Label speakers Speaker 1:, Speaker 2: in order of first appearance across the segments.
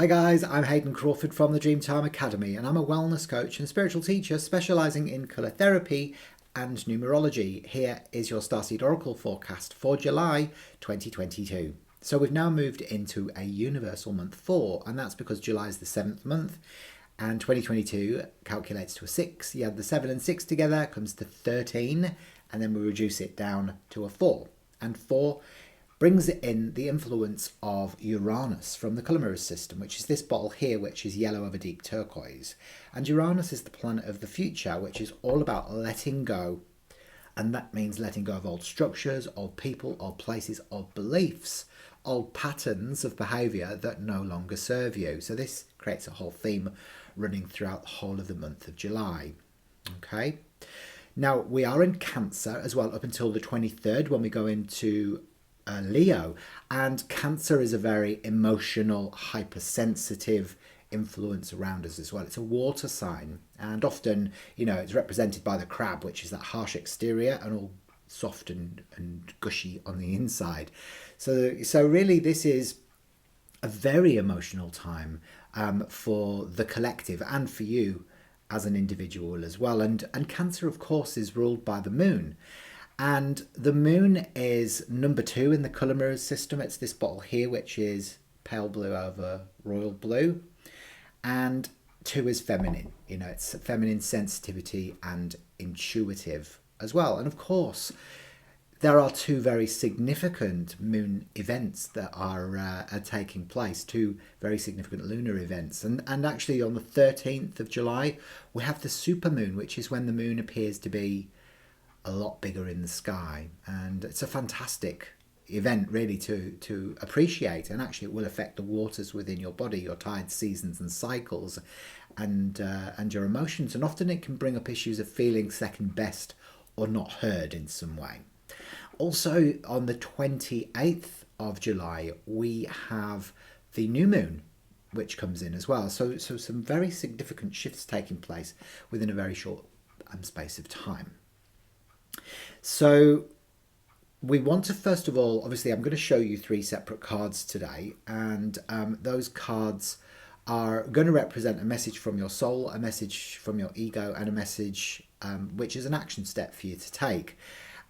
Speaker 1: Hi guys, I'm Hayden Crawford from the Dreamtime Academy, and I'm a wellness coach and spiritual teacher specialising in colour therapy and numerology. Here is your Starseed Oracle forecast for July 2022. So we've now moved into a universal month 4, and that's because July is the 7th month and 2022 calculates to a 6. You add the 7 and 6 together, comes to 13, and then we reduce it down to a 4. And 4 brings in the influence of Uranus from the colour mirrors system, which is this bottle here, which is yellow over deep turquoise. And Uranus is the planet of the future, which is all about letting go. And that means letting go of old structures, old people, old places, old beliefs, old patterns of behaviour that no longer serve you. So this creates a whole theme running throughout the whole of the month of July. Okay. Now, we are in Cancer as well up until the 23rd when we go into Leo, and Cancer is a very emotional, hypersensitive influence around us as well. It's a water sign, and often, it's represented by the crab, which is that harsh exterior and all soft and gushy on the inside. So really this is a very emotional time for the collective and for you as an individual as well. And Cancer, of course, is ruled by the moon. And the moon is number 2 in the colour mirrors system. It's this bottle here, which is pale blue over royal blue. And 2 is feminine. It's feminine sensitivity and intuitive as well. And of course, there are 2 very significant moon events that are taking place, 2 very significant lunar events. And actually on the 13th of July, we have the supermoon, which is when the moon appears to be a lot bigger in the sky, and it's a fantastic event really to appreciate. And actually it will affect the waters within your body, your tides, seasons and cycles, and your emotions, and often it can bring up issues of feeling second best or not heard in some way. Also on the 28th of July we have the new moon, which comes in as well, so some very significant shifts taking place within a very short space of time. So we want to, first of all, obviously I'm going to show you 3 separate cards today, and those cards are going to represent a message from your soul, a message from your ego, and a message which is an action step for you to take.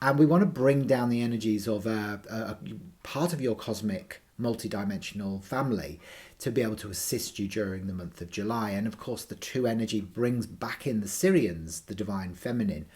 Speaker 1: And we want to bring down the energies of a part of your cosmic multidimensional family to be able to assist you during the month of July. And of course the 2 energy brings back in the Sirians, the divine feminine,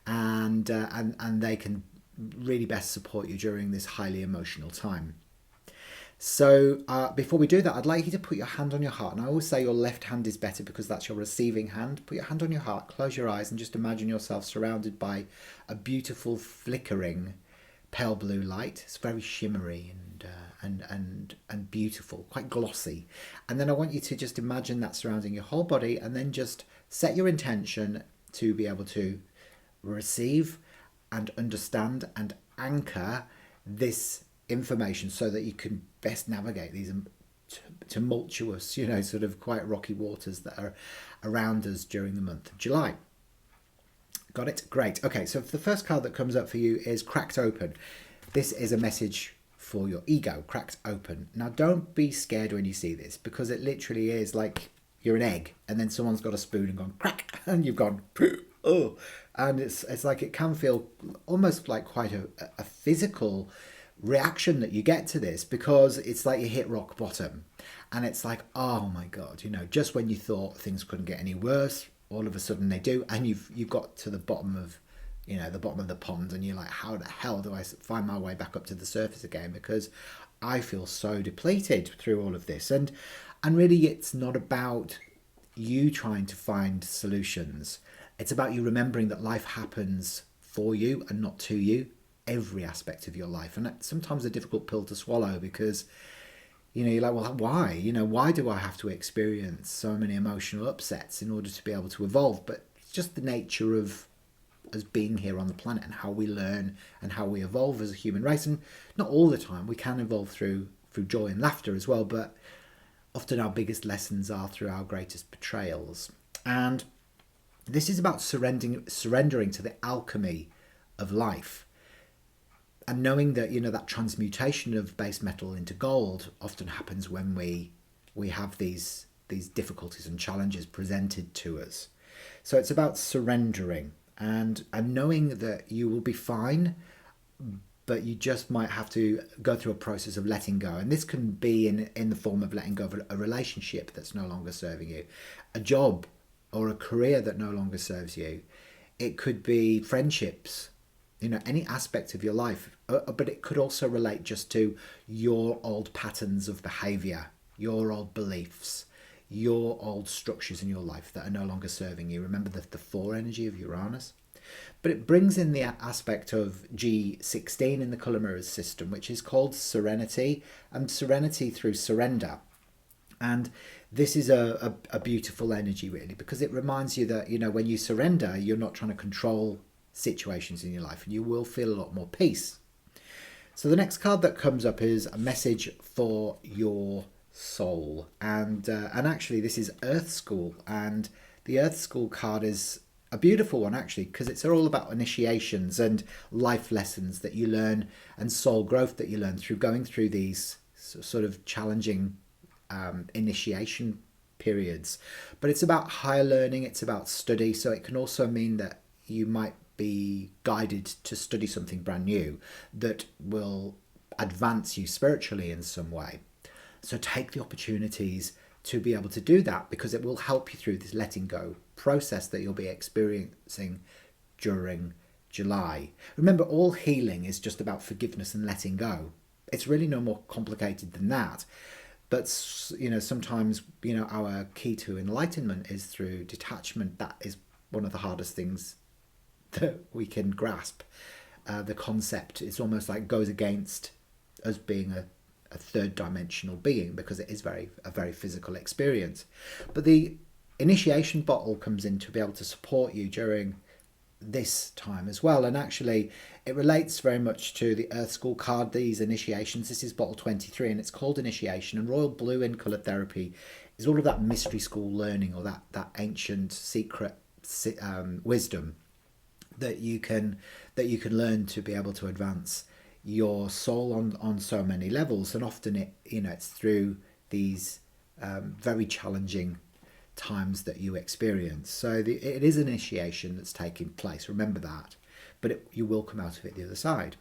Speaker 1: and they can really best support you during this highly emotional time. So before we do that, I'd like you to put your hand on your heart. And I always say your left hand is better because that's your receiving hand. Put your hand on your heart, close your eyes, and just imagine yourself surrounded by a beautiful flickering pale blue light. It's very shimmery and beautiful, quite glossy. And then I want you to just imagine that surrounding your whole body, and then just set your intention to be able to receive and understand and anchor this information so that you can best navigate these tumultuous, sort of quite rocky waters that are around us during the month of July. Got it? Great. Okay, so the first card that comes up for you is Cracked Open. This is a message for your ego, cracked open. Now don't be scared when you see this, because it literally is like you're an egg and then someone's got a spoon and gone crack and you've gone oh, and it's like it can feel almost like quite a physical reaction that you get to this, because it's like you hit rock bottom and it's like, oh my god, just when you thought things couldn't get any worse, all of a sudden they do, and you've got to the bottom of the bottom of the pond, and you're like, how the hell do I find my way back up to the surface again, because I feel so depleted through all of this. And really it's not about you trying to find solutions. It's about you remembering that life happens for you and not to you, every aspect of your life. And that's sometimes a difficult pill to swallow, because you're like, well, why? Why do I have to experience so many emotional upsets in order to be able to evolve? But it's just the nature of us being here on the planet, and how we learn and how we evolve as a human race. And not all the time. We can evolve through joy and laughter as well, but often our biggest lessons are through our greatest betrayals. And this is about surrendering to the alchemy of life, and knowing that that transmutation of base metal into gold often happens when we we have these difficulties and challenges presented to us. So it's about surrendering and knowing that you will be fine, but you just might have to go through a process of letting go. And this can be in the form of letting go of a relationship that's no longer serving you, a job or a career that no longer serves you. It could be friendships, any aspect of your life. But it could also relate just to your old patterns of behavior, your old beliefs, your old structures in your life that are no longer serving you. Remember the 4 energy of Uranus? But it brings in the aspect of G16 in the colour mirrors system, which is called serenity, and serenity through surrender. And this is a beautiful energy, really, because it reminds you that, when you surrender, you're not trying to control situations in your life, and you will feel a lot more peace. So the next card that comes up is a message for your soul. And actually, this is Earth School. And the Earth School card is a beautiful one, actually, because it's all about initiations and life lessons that you learn and soul growth that you learn through going through these sort of challenging initiation periods. But it's about higher learning, it's about study. So it can also mean that you might be guided to study something brand new that will advance you spiritually in some way. So take the opportunities to be able to do that, because it will help you through this letting go process that you'll be experiencing during July. Remember, all healing is just about forgiveness and letting go. It's really no more complicated than that. But sometimes our key to enlightenment is through detachment. That is one of the hardest things that we can grasp. The concept is almost like goes against us being a third dimensional being, because it is a very physical experience. But the initiation bottle comes in to be able to support you during this time as well. And actually it relates very much to the Earth School card, these initiations. This is bottle 23 and it's called Initiation. And royal blue in colour therapy is all of that mystery school learning, or that ancient secret wisdom that you can learn to be able to advance your soul on so many levels. And often it's through these very challenging times that you experience. So it is an initiation that's taking place, remember that, but you will come out of it the other side.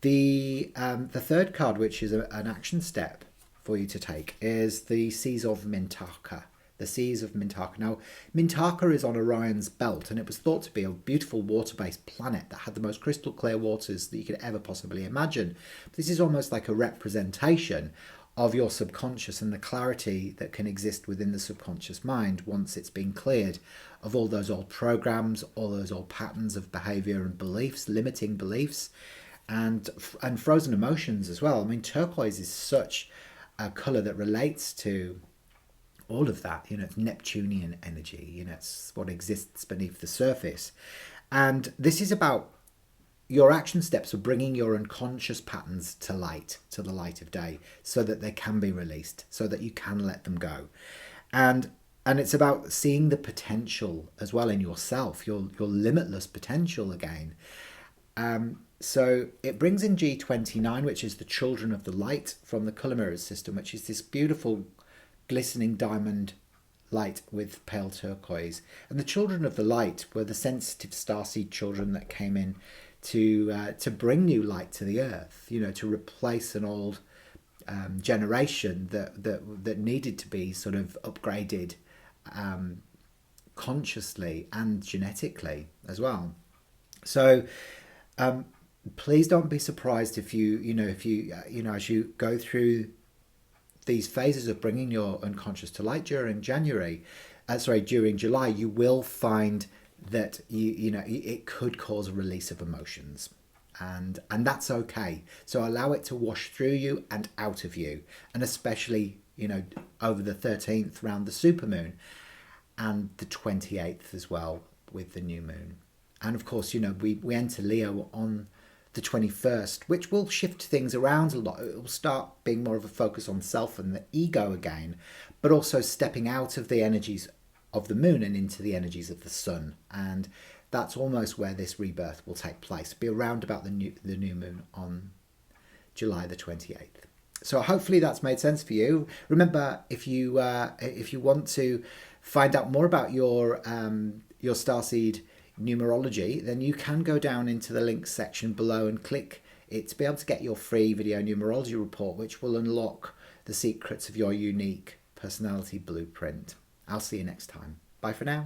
Speaker 1: The third card, which is an action step for you to take, is the Seas of Mintaka. The Seas of Mintaka. Now, Mintaka is on Orion's belt, and it was thought to be a beautiful water-based planet that had the most crystal clear waters that you could ever possibly imagine. This is almost like a representation of your subconscious and the clarity that can exist within the subconscious mind once it's been cleared of all those old programs, all those old patterns of behavior and beliefs, limiting beliefs, and frozen emotions as well. I mean, turquoise is such a color that relates to all of that. It's Neptunian energy, it's what exists beneath the surface. And this is about your action steps of bringing your unconscious patterns to the light of day, so that they can be released, so that you can let them go. And it's about seeing the potential as well in yourself, your limitless potential again. So it brings in G29, which is the Children of the Light from the colour mirrors system, which is this beautiful glistening diamond light with pale turquoise. And the Children of the Light were the sensitive starseed children that came in to bring new light to the earth, to replace an old generation that needed to be sort of upgraded consciously and genetically as well. So please don't be surprised if you as you go through these phases of bringing your unconscious to light during during July, you will find that it could cause a release of emotions, and that's okay. So allow it to wash through you and out of you, and especially over the 13th round the supermoon, and the 28th as well with the new moon. And of course, we enter Leo on the 21st, which will shift things around a lot. It will start being more of a focus on self and the ego again, but also stepping out of the energies of the moon and into the energies of the sun. And that's almost where this rebirth will take place. Be around about the new moon on July the 28th. So hopefully that's made sense for you. Remember, if you want to find out more about your Starseed numerology, then you can go down into the links section below and click it to be able to get your free video numerology report, which will unlock the secrets of your unique personality blueprint. I'll see you next time. Bye for now.